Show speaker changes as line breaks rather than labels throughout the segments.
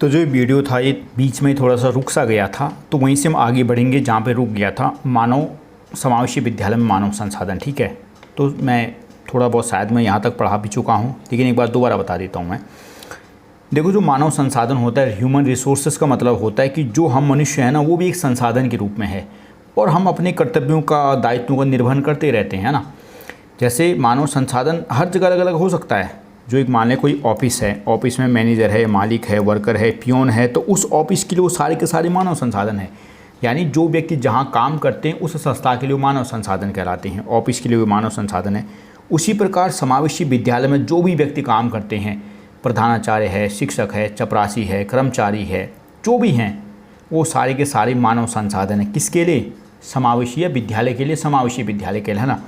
तो जो वीडियो था ये बीच में थोड़ा सा रुक सा गया था, तो वहीं से हम आगे बढ़ेंगे जहाँ पे रुक गया था। मानव समावेशी विद्यालय में मानव संसाधन, ठीक है। तो मैं थोड़ा बहुत शायद मैं यहाँ तक पढ़ा भी चुका हूँ, लेकिन एक बार दोबारा बता देता हूँ मैं। देखो, जो मानव संसाधन होता है, ह्यूमन रिसोर्सेज का मतलब होता है कि जो हम मनुष्य हैं ना, वो भी एक संसाधन के रूप में है और हम अपने कर्तव्यों का, दायित्वों का निर्वहन करते रहते हैं ना। जैसे मानव संसाधन हर जगह अलग अलग हो सकता है। जो एक मान लें कोई ऑफिस है, ऑफिस में मैनेजर है, मालिक है, वर्कर है, पियोन है, तो उस ऑफिस के लिए वो सारे के सारे मानव संसाधन है। यानी जो व्यक्ति जहाँ काम करते हैं उस संस्था के लिए वो मानव संसाधन कहलाते हैं, ऑफिस के लिए वो मानव संसाधन है। उसी प्रकार समावेशी विद्यालय में जो भी व्यक्ति काम करते हैं, प्रधानाचार्य है, शिक्षक है, चपरासी है, कर्मचारी है, जो भी हैं, वो सारे के सारे मानव संसाधन है। किसके लिए? समावेशी विद्यालय के लिए, समावेशी विद्यालय के लिए, है ना।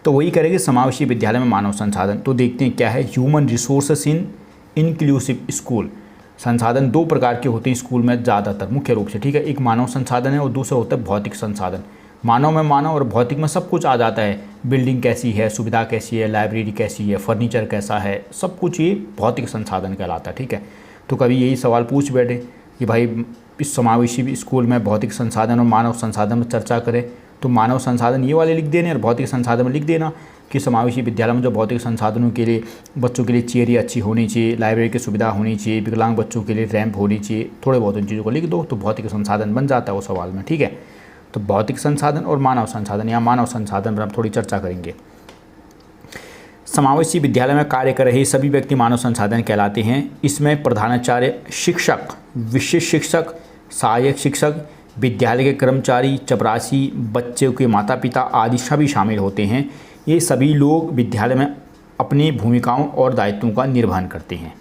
तो वही करेंगे समावेशी विद्यालय में मानव संसाधन। तो देखते हैं क्या है, ह्यूमन रिसोर्सेस इन इंक्लूसिव स्कूल। संसाधन दो प्रकार के होते हैं स्कूल में ज़्यादातर, मुख्य रूप से, ठीक है। एक मानव संसाधन है और दूसरा होता है भौतिक संसाधन। मानव में मानव और भौतिक में सब कुछ आ जाता है। बिल्डिंग कैसी है, सुविधा कैसी है, लाइब्रेरी कैसी है, फर्नीचर कैसा है, सब कुछ ये भौतिक संसाधन कहलाता है, ठीक है। तो कभी यही सवाल पूछ बैठे कि भाई इस समावेशी स्कूल में भौतिक संसाधन और मानव संसाधन में चर्चा करें, तो मानव संसाधन ये वाले लिख देने और भौतिक संसाधन में लिख देना कि समावेशी विद्यालय में जो भौतिक संसाधनों के लिए बच्चों के लिए चेयरें अच्छी होनी चाहिए, लाइब्रेरी की सुविधा होनी चाहिए, विकलांग बच्चों के लिए रैंप होनी चाहिए, थोड़े बहुत उन चीज़ों को लिख दो तो भौतिक संसाधन बन जाता है वो सवाल में, ठीक है। तो भौतिक संसाधन और मानव संसाधन, यहाँ मानव संसाधन पर हम थोड़ी चर्चा करेंगे। समावेशी विद्यालय में कार्य कर रहे सभी व्यक्ति मानव संसाधन कहलाते हैं। इसमें प्रधानाचार्य, शिक्षक, विशिष्ट शिक्षक, सहायक शिक्षक, विद्यालय के कर्मचारी, चपरासी, बच्चों के माता पिता आदि सभी शामिल होते हैं। ये सभी लोग विद्यालय में अपनी भूमिकाओं और दायित्वों का निर्वहन करते हैं।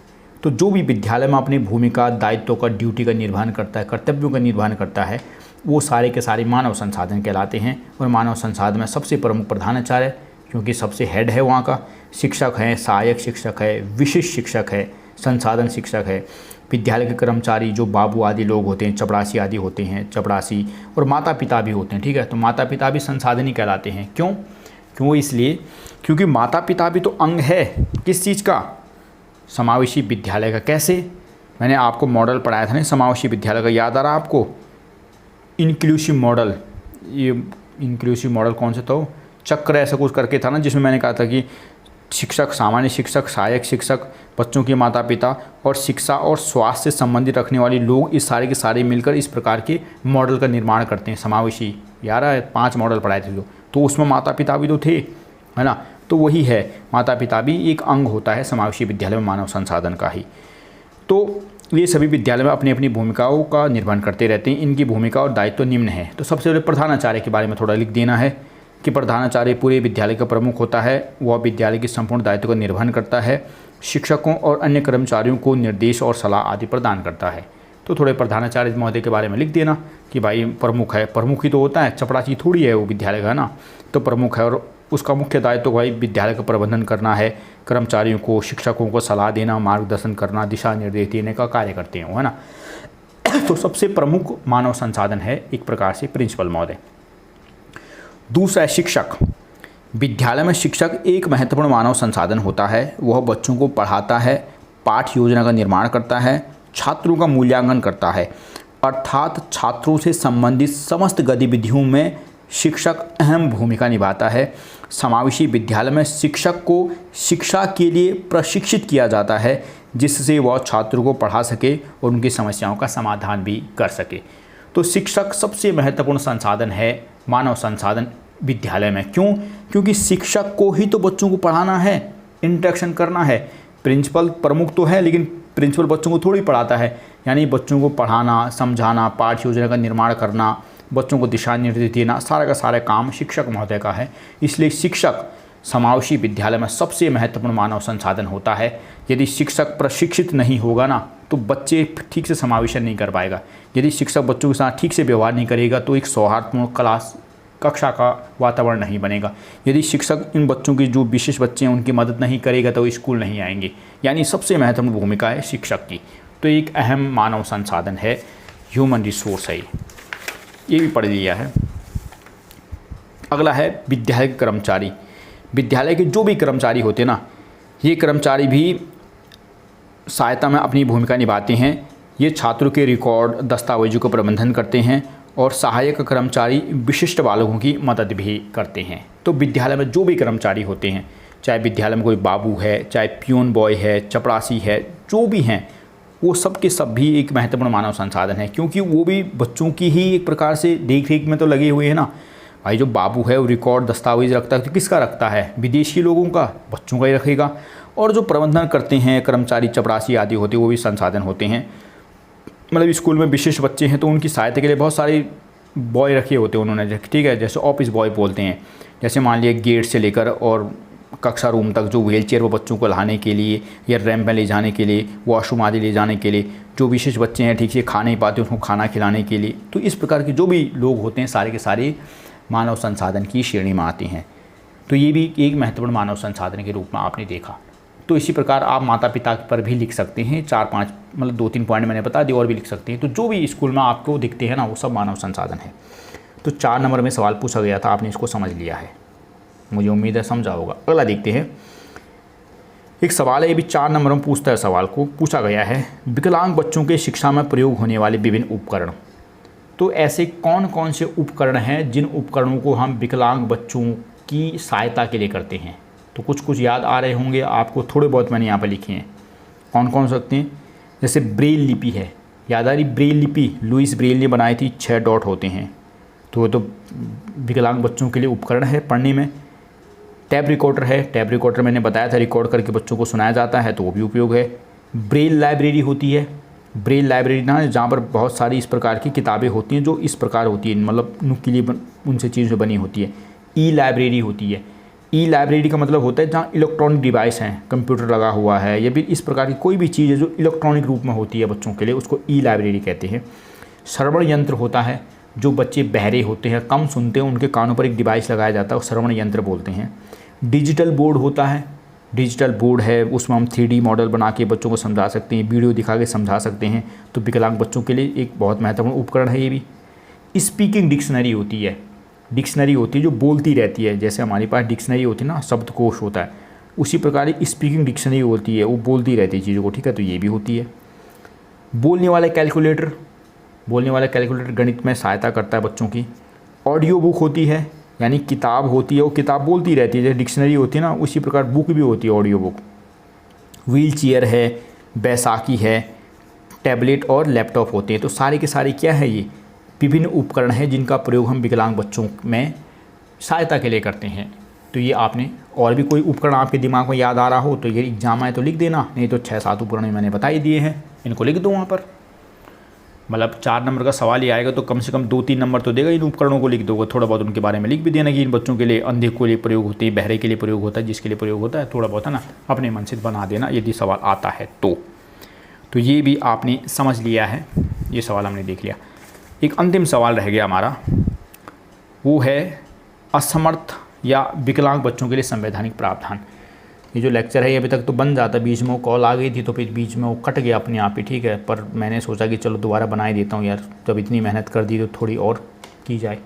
तो जो भी विद्यालय में अपनी भूमिका, दायित्वों का, ड्यूटी का निर्वहन करता है, कर्तव्यों का निर्वहन करता है, वो सारे के सारे मानव संसाधन कहलाते हैं। और मानव संसाधन में सबसे प्रमुख प्रधानाचार्य, क्योंकि सबसे हेड है वहाँ का, शिक्षक हैं, सहायक शिक्षक है, विशिष्ट शिक्षक है, संसाधन शिक्षक है, विद्यालय के कर्मचारी जो बाबू आदि लोग होते हैं, चपरासी आदि होते हैं, चपरासी, और माता पिता भी होते हैं, ठीक है। तो माता पिता भी संसाधन ही कहलाते हैं। क्यों इसलिए क्योंकि माता पिता भी तो अंग है किस चीज़ का? समावेशी विद्यालय का। कैसे? मैंने आपको मॉडल पढ़ाया था ना समावेशी विद्यालय का, याद आ रहा आपको? Inclusive model. ये इंक्लूसिव मॉडल कौन सा था? चक्र ऐसा कुछ करके था ना, जिसमें मैंने कहा था कि शिक्षक, सामान्य शिक्षक, सहायक शिक्षक, बच्चों के माता पिता और शिक्षा और स्वास्थ्य से संबंधित रखने वाले लोग, इस सारे के सारे मिलकर इस प्रकार के मॉडल का निर्माण करते हैं। समावेशी, यार 5 मॉडल पढ़ाए थे तो उसमें माता पिता भी तो थे, है ना। तो वही है, माता पिता भी एक अंग होता है समावेशी विद्यालय में मानव संसाधन का ही। तो ये सभी विद्यालय में अपनी अपनी भूमिकाओं का निर्वहन करते रहते हैं। इनकी भूमिका और दायित्व निम्न है। तो सबसे पहले प्रधानाचार्य के बारे में थोड़ा लिख देना है कि प्रधानाचार्य पूरे विद्यालय का प्रमुख होता है। वह विद्यालय के संपूर्ण दायित्व का निर्वहन करता है, शिक्षकों और अन्य कर्मचारियों को निर्देश और सलाह आदि प्रदान करता है। तो थोड़े प्रधानाचार्य महोदय के बारे में लिख देना कि भाई प्रमुख है, प्रमुख ही तो होता है, चपरासी थोड़ी है वो विद्यालय का ना, तो प्रमुख है और उसका मुख्य दायित्व भाई विद्यालय का प्रबंधन करना है, कर्मचारियों को, शिक्षकों को सलाह देना, मार्गदर्शन करना, दिशा निर्देश देने का कार्य करते हैं, है ना। तो सबसे प्रमुख मानव संसाधन है एक प्रकार से प्रिंसिपल महोदय। दूसरा है शिक्षक। विद्यालय में शिक्षक एक महत्वपूर्ण मानव संसाधन होता है। वह बच्चों को पढ़ाता है, पाठ योजना का निर्माण करता है, छात्रों का मूल्यांकन करता है, अर्थात छात्रों से संबंधित समस्त गतिविधियों में शिक्षक अहम भूमिका निभाता है। समावेशी विद्यालय में शिक्षक को शिक्षा के लिए प्रशिक्षित किया जाता है, जिससे वह छात्रों को पढ़ा सके और उनकी समस्याओं का समाधान भी कर सके। तो शिक्षक सबसे महत्वपूर्ण संसाधन है मानव संसाधन विद्यालय में। क्योंकि शिक्षक को ही तो बच्चों को पढ़ाना है, इंटरेक्शन करना है। प्रिंसिपल प्रमुख तो है, लेकिन प्रिंसिपल बच्चों को थोड़ी पढ़ाता है। यानी बच्चों को पढ़ाना, समझाना, पाठ्य योजना का निर्माण करना, बच्चों को दिशा निर्देश देना, सारा का सारा काम शिक्षक महोदय का है। इसलिए शिक्षक समावेशी विद्यालय में सबसे महत्वपूर्ण मानव संसाधन होता है। यदि शिक्षक प्रशिक्षित नहीं होगा ना, तो बच्चे ठीक से समावेशन नहीं कर पाएगा। यदि शिक्षक बच्चों के साथ ठीक से व्यवहार नहीं करेगा तो एक सौहार्दपूर्ण कक्षा का वातावरण नहीं बनेगा। यदि शिक्षक इन बच्चों की जो विशेष बच्चे हैं उनकी मदद नहीं करेगा तो स्कूल नहीं आएंगे। यानी सबसे महत्वपूर्ण भूमिका है शिक्षक की। तो एक अहम मानव संसाधन है, ह्यूमन रिसोर्स है, ये भी पढ़ लिया है। अगला है विद्यालय के कर्मचारी। विद्यालय के जो भी कर्मचारी होते हैं ना, ये कर्मचारी भी सहायता में अपनी भूमिका निभाते हैं। ये छात्रों के रिकॉर्ड दस्तावेजों का प्रबंधन करते हैं और सहायक कर्मचारी विशिष्ट बालकों की मदद भी करते हैं। तो विद्यालय में जो भी कर्मचारी होते हैं, चाहे विद्यालय में कोई बाबू है, चाहे पियून बॉय है, चपरासी है, जो भी हैं, वो सब के सब भी एक महत्वपूर्ण मानव संसाधन है, क्योंकि वो भी बच्चों की ही एक प्रकार से देख रेख में तो लगे हुए हैं ना। भाई जो बाबू है वो रिकॉर्ड दस्तावेज रखता है, तो किसका रखता है? विदेशी लोगों का, बच्चों का ही रखेगा। और जो प्रबंधन करते हैं कर्मचारी चपरासी आदि होते हैं, वो भी संसाधन होते हैं। मतलब स्कूल में विशेष बच्चे हैं तो उनकी सहायता के लिए बहुत सारे बॉय रखे होते हैं उन्होंने, ठीक है, जैसे ऑफिस बॉय बोलते हैं। जैसे मान लिया गेट से लेकर और कक्षा रूम तक जो व्हील चेयर वो बच्चों को लाने के लिए या रैंप में ले जाने के लिए, वॉशरूम आदि ले जाने के लिए, जो विशेष बच्चे हैं ठीक से खा नहीं पाते उसको खाना खिलाने के लिए, तो इस प्रकार के जो भी लोग होते हैं सारे के सारे मानव संसाधन की श्रेणी में आते हैं। तो ये भी एक महत्वपूर्ण मानव संसाधन के रूप में आपने देखा। तो इसी प्रकार आप माता पिता पर भी लिख सकते हैं, 4-5 मतलब 2-3 पॉइंट मैंने बता दिए, और भी लिख सकते हैं। तो जो भी स्कूल में आपको दिखते हैं ना वो सब मानव संसाधन है। तो 4 नंबर में सवाल पूछा गया था, आपने इसको समझ लिया है, मुझे उम्मीद है समझा होगा। अगला देखते हैं, एक सवाल है, ये भी 4 नंबर में पूछता है, सवाल को पूछा गया है विकलांग बच्चों के शिक्षा में प्रयोग होने वाले विभिन्न उपकरण। तो ऐसे कौन कौन से उपकरण हैं जिन उपकरणों को हम विकलांग बच्चों की सहायता के लिए करते हैं? तो कुछ याद आ रहे होंगे आपको, थोड़े बहुत मैंने यहाँ पर लिखे हैं। कौन कौन हो सकते हैं? जैसे ब्रेल लिपि है, याद आ रही? ब्रेल लिपि लुईस ब्रेल ने बनाई थी, 6 डॉट होते हैं, तो वो तो विकलांग बच्चों के लिए उपकरण है पढ़ने में। टैब रिकॉर्डर है, टैब रिकॉर्डर मैंने बताया था रिकॉर्ड करके बच्चों को सुनाया जाता है, तो वो भी उपयोग है। ब्रेल लाइब्रेरी होती है, ब्रेल लाइब्रेरी ना जहाँ पर बहुत सारी इस प्रकार की किताबें होती हैं जो इस प्रकार होती है, मतलब नुकीली उनसे चीज़ें बनी होती है। ई लाइब्रेरी होती है, ई लाइब्रेरी का मतलब होता है जहाँ इलेक्ट्रॉनिक डिवाइस हैं, कंप्यूटर लगा हुआ है या फिर इस प्रकार की कोई भी चीज़ है जो इलेक्ट्रॉनिक रूप में होती है बच्चों के लिए, उसको ई लाइब्रेरी कहते हैं। श्रवण यंत्र होता है, जो बच्चे बहरे होते हैं, कम सुनते हैं, उनके कानों पर एक डिवाइस लगाया जाता है, वो श्रवण यंत्र बोलते हैं। डिजिटल बोर्ड होता है, डिजिटल बोर्ड है, उसमें हम 3D मॉडल बना के बच्चों को समझा सकते हैं, वीडियो दिखा के समझा सकते हैं। तो विकलांग बच्चों के लिए एक बहुत महत्वपूर्ण उपकरण है ये भी। स्पीकिंग डिक्शनरी होती है, डिक्शनरी होती है जो बोलती रहती है, जैसे हमारे पास डिक्शनरी होती है ना, शब्दकोश होता है, उसी प्रकार स्पीकिंग डिक्शनरी होती है, वो बोलती रहती है चीज़ों को, ठीक है, तो ये भी होती है। बोलने वाला कैलकुलेटर, बोलने वाला कैलकुलेटर गणित में सहायता करता है बच्चों की। ऑडियो बुक होती है, यानी किताब होती है, वो किताब बोलती रहती है, जैसे डिक्शनरी होती है ना, उसी प्रकार बुक भी होती है, ऑडियो बुक। व्हील चेयर है, बैसाखी है, टैबलेट और लैपटॉप होते हैं। तो सारे के सारे क्या है, ये विभिन्न उपकरण हैं जिनका प्रयोग हम विकलांग बच्चों में सहायता के लिए करते हैं। तो ये आपने, और भी कोई उपकरण आपके दिमाग में याद आ रहा हो तो ये एग्जाम आए तो लिख देना, नहीं तो 6-7 उपकरण मैंने बता ही दिए हैं, इनको लिख दो वहाँ पर। मतलब 4 नंबर का सवाल ही आएगा तो कम से कम 2-3 नंबर तो देगा, इन उपकरणों को लिख दोगे, थोड़ा बहुत उनके बारे में लिख भी देना कि इन बच्चों के लिए, अंधे के लिए प्रयोग होते हैं, बहरे के लिए प्रयोग होता है, जिसके लिए प्रयोग होता है, थोड़ा बहुत है ना अपने मन से बना देना यदि सवाल आता है तो ये भी आपने समझ लिया है, ये सवाल हमने देख लिया। एक अंतिम सवाल रह गया हमारा, वो है असमर्थ या विकलांग बच्चों के लिए संवैधानिक प्रावधान। ये जो लेक्चर है ये अभी तक तो बन जाता, बीच में वो कॉल आ गई थी तो फिर बीच में वो कट गया अपने आप ही, ठीक है, पर मैंने सोचा कि चलो दोबारा बना ही देता हूँ यार, जब इतनी मेहनत कर दी तो थोड़ी और की जाए।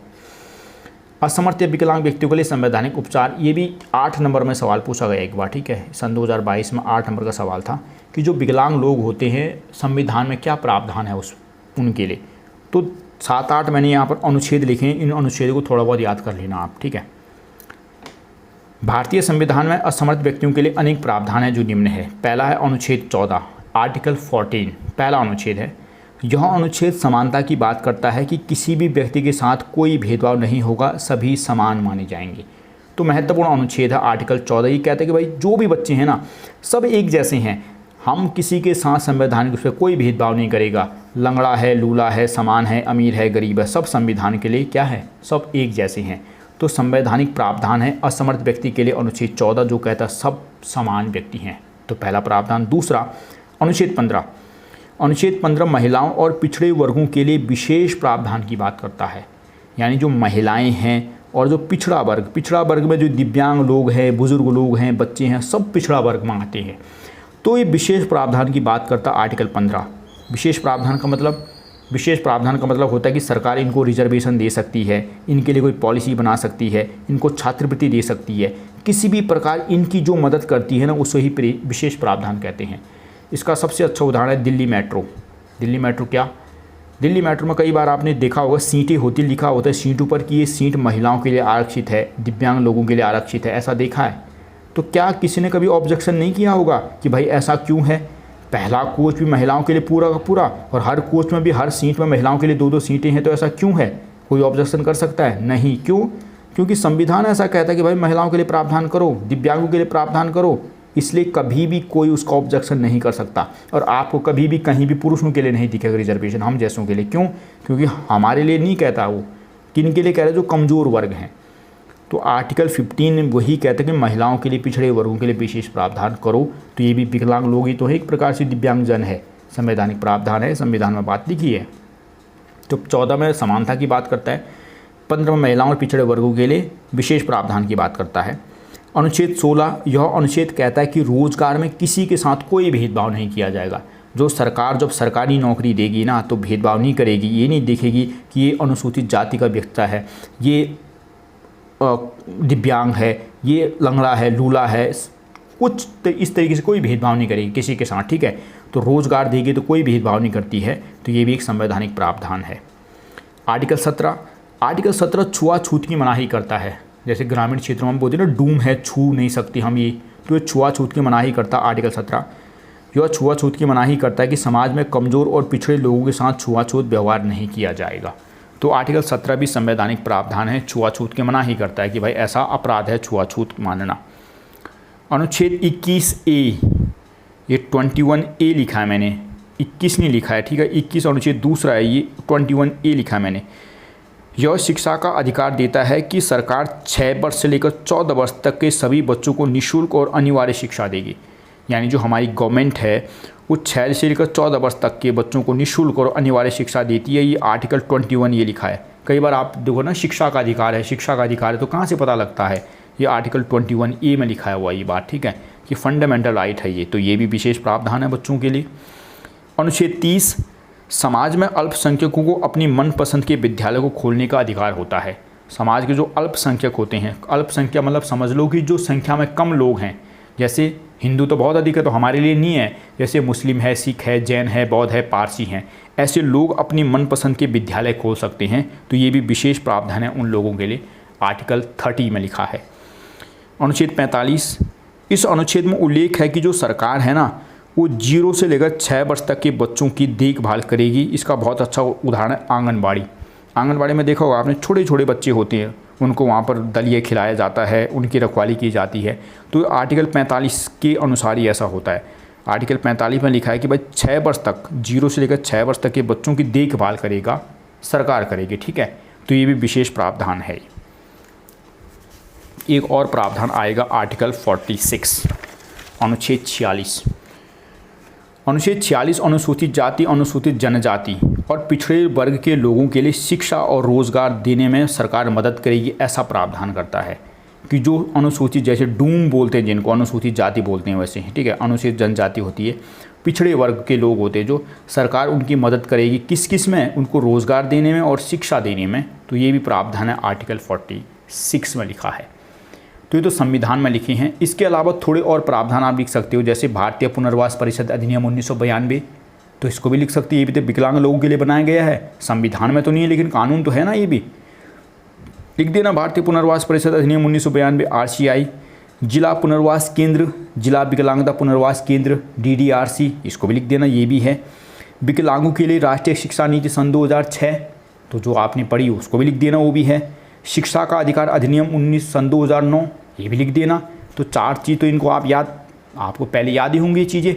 असमर्थ या विकलांग व्यक्तियों के लिए संवैधानिक उपचार, ये भी 8 नंबर में सवाल पूछा गया एक बार, ठीक है, सन 2022 में 8 नंबर का सवाल था कि जो विकलांग लोग होते हैं संविधान में क्या प्रावधान है उनके लिए। तो 7-8 मैंने यहाँ पर अनुच्छेद लिखे हैं, इन अनुच्छेदों को थोड़ा बहुत याद कर लेना आप, ठीक है। भारतीय संविधान में असमर्थ व्यक्तियों के लिए अनेक प्रावधान हैं जो निम्न है। पहला है अनुच्छेद 14, आर्टिकल 14, पहला अनुच्छेद है। यह अनुच्छेद समानता की बात करता है कि किसी भी व्यक्ति के साथ कोई भेदभाव नहीं होगा, सभी समान माने जाएंगे। तो महत्वपूर्ण अनुच्छेद है आर्टिकल 14, ये कहते हैं कि भाई जो भी बच्चे हैं ना सब एक जैसे हैं, हम किसी के साथ संवैधानिक रूप से कोई भेदभाव नहीं करेगा, लंगड़ा है, लूला है, समान है, अमीर है, गरीब है, सब संविधान के लिए क्या है, सब एक जैसे हैं। तो संवैधानिक प्रावधान है असमर्थ व्यक्ति के लिए अनुच्छेद 14 जो कहता है सब समान व्यक्ति हैं, तो पहला प्रावधान। दूसरा अनुच्छेद 15, अनुच्छेद 15 महिलाओं और पिछड़े वर्गों के लिए विशेष प्रावधान की बात करता है, यानी जो महिलाएं हैं और जो पिछड़ा वर्ग में जो दिव्यांग लोग हैं, बुजुर्ग लोग हैं, बच्चे हैं, सब पिछड़ा वर्ग में आते हैं। तो ये विशेष प्रावधान की बात करता है आर्टिकल 15। विशेष प्रावधान का मतलब होता है कि सरकार इनको रिजर्वेशन दे सकती है, इनके लिए कोई पॉलिसी बना सकती है, इनको छात्रवृत्ति दे सकती है, किसी भी प्रकार इनकी जो मदद करती है ना उसे ही विशेष प्रावधान कहते हैं। इसका सबसे अच्छा उदाहरण है दिल्ली मेट्रो। दिल्ली मेट्रो क्या, दिल्ली मेट्रो में कई बार आपने देखा होगा सीटें होती, लिखा होता है सीटों पर कि ये सीट महिलाओं के लिए आरक्षित है, दिव्यांग लोगों के लिए आरक्षित है, ऐसा देखा है? तो क्या किसी ने कभी ऑब्जेक्शन नहीं किया होगा कि भाई ऐसा क्यों है? पहला कोच भी महिलाओं के लिए पूरा का पूरा, और हर कोच में भी हर सीट में महिलाओं के लिए 2-2 सीटें हैं, तो ऐसा क्यों है? कोई ऑब्जेक्शन कर सकता है? नहीं। क्यों? क्योंकि संविधान ऐसा कहता है कि भाई महिलाओं के लिए प्रावधान करो, दिव्यांगों के लिए प्रावधान करो, इसलिए कभी भी कोई उसका ऑब्जेक्शन नहीं कर सकता। और आपको कभी भी कहीं भी पुरुषों के लिए नहीं दिखेगा रिजर्वेशन, हम जैसों के लिए। क्यों? क्योंकि हमारे लिए नहीं कहता वो, किन के लिए कह रहे हैं? जो कमज़ोर वर्ग हैं। तो आर्टिकल 15 वही कहता है कि महिलाओं के लिए, पिछड़े वर्गों के लिए विशेष प्रावधान करो। तो ये भी विकलांग लोग ही तो है, एक प्रकार से दिव्यांगजन है, संवैधानिक प्रावधान है, संविधान में बात लिखी है। तो 14 में समानता की बात करता है, 15 में महिलाओं और पिछड़े वर्गों के लिए विशेष प्रावधान की बात करता है। अनुच्छेद 16, यह अनुच्छेद कहता है कि रोजगार में किसी के साथ कोई भेदभाव नहीं किया जाएगा। जो सरकार जब सरकारी नौकरी देगी ना, तो भेदभाव नहीं करेगी, ये नहीं देखेगी कि ये अनुसूचित जाति का व्यक्ति है, ये दिव्यांग है, ये लंगड़ा है, लूला है, कुछ इस तरीके से कोई भेदभाव नहीं करेगी किसी के साथ, ठीक है। तो रोजगार देगी तो कोई भेदभाव नहीं करती है, तो ये भी एक संवैधानिक प्रावधान है। आर्टिकल 17 छुआछूत की मनाही करता है। जैसे ग्रामीण क्षेत्रों में बोलते हैं ना, डूम है, छू नहीं सकती हम ये, तो ये छुआछूत की मनाही करता है आर्टिकल 17। यह छुआछूत की मनाही करता है कि समाज में कमज़ोर और पिछड़े लोगों के साथ छुआछूत व्यवहार नहीं किया जाएगा। तो आर्टिकल 17 भी संवैधानिक प्रावधान है, छुआछूत की मनाही करता है कि भाई ऐसा अपराध है छुआछूत मानना। अनुच्छेद 21A, ये 21A लिखा है मैंने, 21 नहीं लिखा है, ठीक है। 21 अनुच्छेद दूसरा है, ये 21A लिखा है मैंने। यह शिक्षा का अधिकार देता है कि सरकार 6 वर्ष से लेकर 14 वर्ष तक के सभी बच्चों को निःशुल्क और अनिवार्य शिक्षा देगी। यानी जो हमारी गवर्नमेंट है वो 6 से लेकर 14 वर्ष तक के बच्चों को निःशुल्क और अनिवार्य शिक्षा देती है। ये आर्टिकल 21 ये लिखा है। कई बार आप देखो ना, शिक्षा का अधिकार है, शिक्षा का अधिकार है, तो कहाँ से पता लगता है? ये आर्टिकल 21A में लिखा हुआ ये बात, ठीक है, कि फंडामेंटल राइट है ये। तो ये भी विशेष प्रावधान है बच्चों के लिए। अनुच्छेद 30, समाज में अल्पसंख्यकों को अपनी मनपसंद के विद्यालय को खोलने का अधिकार होता है। समाज के जो अल्पसंख्यक होते हैं, अल्पसंख्यक मतलब समझ लो कि जो संख्या में कम लोग हैं, जैसे हिंदू तो बहुत अधिक है तो हमारे लिए नहीं है, जैसे मुस्लिम है, सिख है, जैन है, बौद्ध है, पारसी हैं, ऐसे लोग अपनी मनपसंद के विद्यालय खोल सकते हैं। तो ये भी विशेष प्रावधान है उन लोगों के लिए, आर्टिकल 30 में लिखा है। अनुच्छेद 45, इस अनुच्छेद में उल्लेख है कि जो सरकार है ना, वो 0 से लेकर 6 वर्ष तक के बच्चों की देखभाल करेगी। इसका बहुत अच्छा उदाहरण है आंगनबाड़ी। आंगनबाड़ी में देखा होगा आपने, छोटे छोटे बच्चे होते हैं, उनको वहाँ पर दलिया खिलाया जाता है, उनकी रखवाली की जाती है। तो आर्टिकल 45 के अनुसार ही ऐसा होता है। आर्टिकल 45 में लिखा है कि भाई 6 वर्ष तक, 0 से लेकर 6 वर्ष तक के बच्चों की देखभाल करेगा, सरकार करेगी, ठीक है। तो ये भी विशेष प्रावधान है। एक और प्रावधान आएगा आर्टिकल 46, अनुच्छेद 46। अनुच्छेद 46 अनुसूचित जाति, अनुसूचित जनजाति और पिछड़े वर्ग के लोगों के लिए शिक्षा और रोज़गार देने में सरकार मदद करेगी, ऐसा प्रावधान करता है कि जो अनुसूचित, जैसे डूम बोलते हैं जिनको, अनुसूचित जाति बोलते हैं वैसे, ठीक है, अनुसूचित जनजाति होती है, पिछड़े वर्ग के लोग होते हैं, जो सरकार उनकी मदद करेगी किस किस में? उनको रोज़गार देने में और शिक्षा देने में। तो ये भी प्रावधान है आर्टिकल 46 में लिखा है। तो ये तो संविधान में लिखे हैं। इसके अलावा थोड़े और प्रावधान आप लिख सकते हो, जैसे भारतीय पुनर्वास परिषद अधिनियम 1992, तो इसको भी लिख सकते हैं। ये भी तो विकलांग लोगों के लिए बनाया गया है, संविधान में तो नहीं है लेकिन कानून तो है ना, ये भी लिख देना। भारतीय पुनर्वास परिषद अधिनियम 1992 RCI, जिला पुनर्वास केंद्र, जिला विकलांगता पुनर्वास केंद्र DDRC, इसको भी लिख देना, ये भी है। विकलांगों के लिए राष्ट्रीय शिक्षा नीति सन 2006, तो जो आपने पढ़ी उसको भी लिख देना, वो भी है। शिक्षा का अधिकार अधिनियम 19 सन 2009, ये भी लिख देना। तो 4 चीज़ तो इनको आपको पहले याद ही होंगी चीज़ें।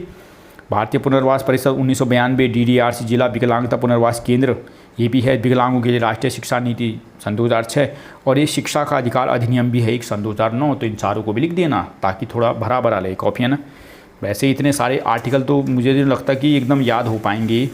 भारतीय पुनर्वास परिषद 1992, DDRC जिला विकलांगता पुनर्वास केंद्र, ये भी है। विकलांगों के लिए राष्ट्रीय शिक्षा नीति सन 2006, और ये शिक्षा का अधिकार अधिनियम भी है एक सन 2009। तो इन चारों को भी लिख देना ताकि थोड़ा भरा भरा ले कॉपी, है ना। वैसे इतने सारे आर्टिकल तो मुझे नहीं लगता कि एकदम याद हो पाएंगे।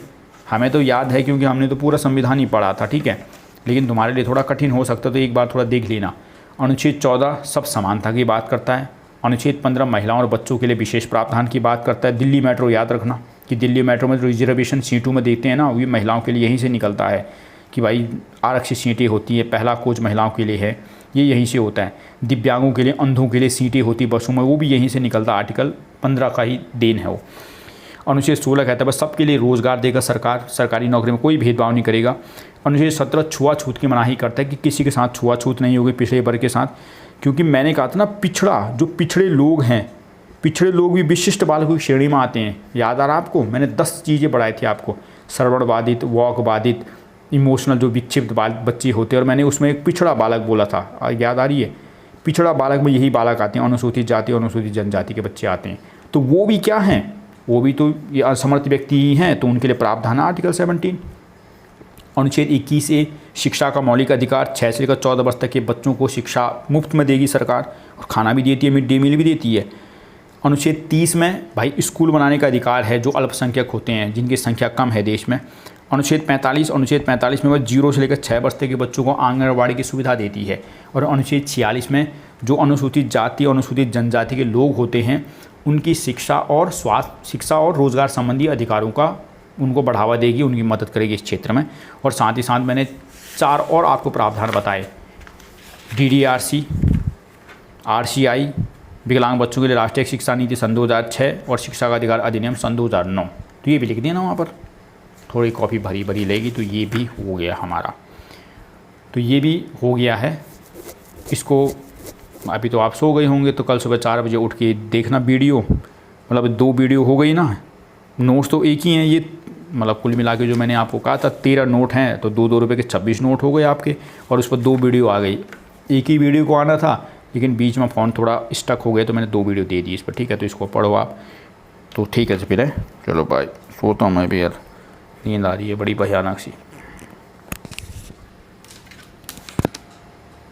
हमें तो याद है क्योंकि हमने तो पूरा संविधान ही पढ़ा था, ठीक है, लेकिन तुम्हारे लिए थोड़ा कठिन हो सकता है, तो एक बार थोड़ा देख लेना। अनुच्छेद 14 सब समानता की बात करता है। अनुच्छेद 15 महिलाओं और बच्चों के लिए विशेष प्रावधान की बात करता है। दिल्ली मेट्रो याद रखना कि दिल्ली मेट्रो में जो रिजर्वेशन सीटों में देते हैं ना, वो महिलाओं के लिए यहीं से निकलता है कि भाई आरक्षित सीटें होती है, पहला कोच महिलाओं के लिए है, ये यहीं से होता है। दिव्यांगों के लिए, अंधों के लिए सीटें होती बसों में, वो भी यहीं से निकलता, आर्टिकल 15 का ही देन है वो। अनुच्छेद 16 कहता है बस सबके लिए रोज़गार देगा सरकार, सरकारी नौकरी में कोई भेदभाव नहीं करेगा। अनुच्छेद 17 छुआछूत की मनाही करता है कि किसी के साथ छुआछूत नहीं होगी पिछड़े वर्ग के साथ, क्योंकि मैंने कहा था ना पिछड़ा, जो पिछड़े लोग हैं, पिछड़े लोग भी विशिष्ट बालकों की श्रेणी में आते हैं। याद आ रहा आपको, मैंने 10 चीज़ें बढ़ाई थी आपको, श्रवण बाधित, वॉक बाधित, इमोशनल जो विक्षिप्त बच्चे होते हैं, और मैंने उसमें एक पिछड़ा बालक बोला था, याद आ रही है? पिछड़ा बालक में यही बालक आते हैं, अनुसूचित जाति अनुसूचित जनजाति के बच्चे आते हैं। तो वो भी क्या हैं, वो भी तो ये असमर्थ व्यक्ति ही हैं, तो उनके लिए प्रावधान है आर्टिकल 17। अनुच्छेद 21A शिक्षा का मौलिक अधिकार, 6 से लेकर 14 वर्ष तक के बच्चों को शिक्षा मुफ्त में देगी सरकार, और खाना भी देती है, मिड डे मील भी देती है। अनुच्छेद 30 में भाई स्कूल बनाने का अधिकार है जो अल्पसंख्यक होते हैं, जिनकी संख्या कम है देश में। अनुच्छेद 45 में वह 0 से लेकर 6 वर्ष तक के बच्चों को आंगनबाड़ी की सुविधा देती है। और अनुच्छेद 46 में जो अनुसूचित जाति अनुसूचित जनजाति के लोग होते हैं उनकी शिक्षा और स्वास्थ्य, शिक्षा और रोज़गार संबंधी अधिकारों का उनको बढ़ावा देगी, उनकी मदद करेगी इस क्षेत्र में। और साथ ही साथ मैंने 4 और आपको प्रावधान बताए, DDRC, RCI, विकलांग बच्चों के लिए राष्ट्रीय शिक्षा नीति सन 2006 और शिक्षा का अधिकार अधिनियम सन 2009। तो ये भी लिख देना वहाँ पर, थोड़ी कॉपी भरी भरी लेगी। तो ये भी हो गया हमारा, तो ये भी हो गया है। इसको अभी तो आप सो गए होंगे, तो कल सुबह 4 बजे उठ के देखना वीडियो, मतलब 2 वीडियो हो गई ना। नोट्स तो एक ही हैं ये, मतलब कुल मिला के जो मैंने आपको कहा था 13 नोट हैं, तो 2-2 रुपये के 26 नोट हो गए आपके, और उस पर 2 वीडियो आ गई। एक ही वीडियो को आना था, लेकिन बीच में फ़ोन थोड़ा स्टक हो गया, तो मैंने 2 वीडियो दे दी इस पर, ठीक है। तो इसको पढ़ो आप, तो ठीक है फिर है, चलो बाय, सोता हूँ मैं भी यार, नींद आ रही है बड़ी भयानक सी।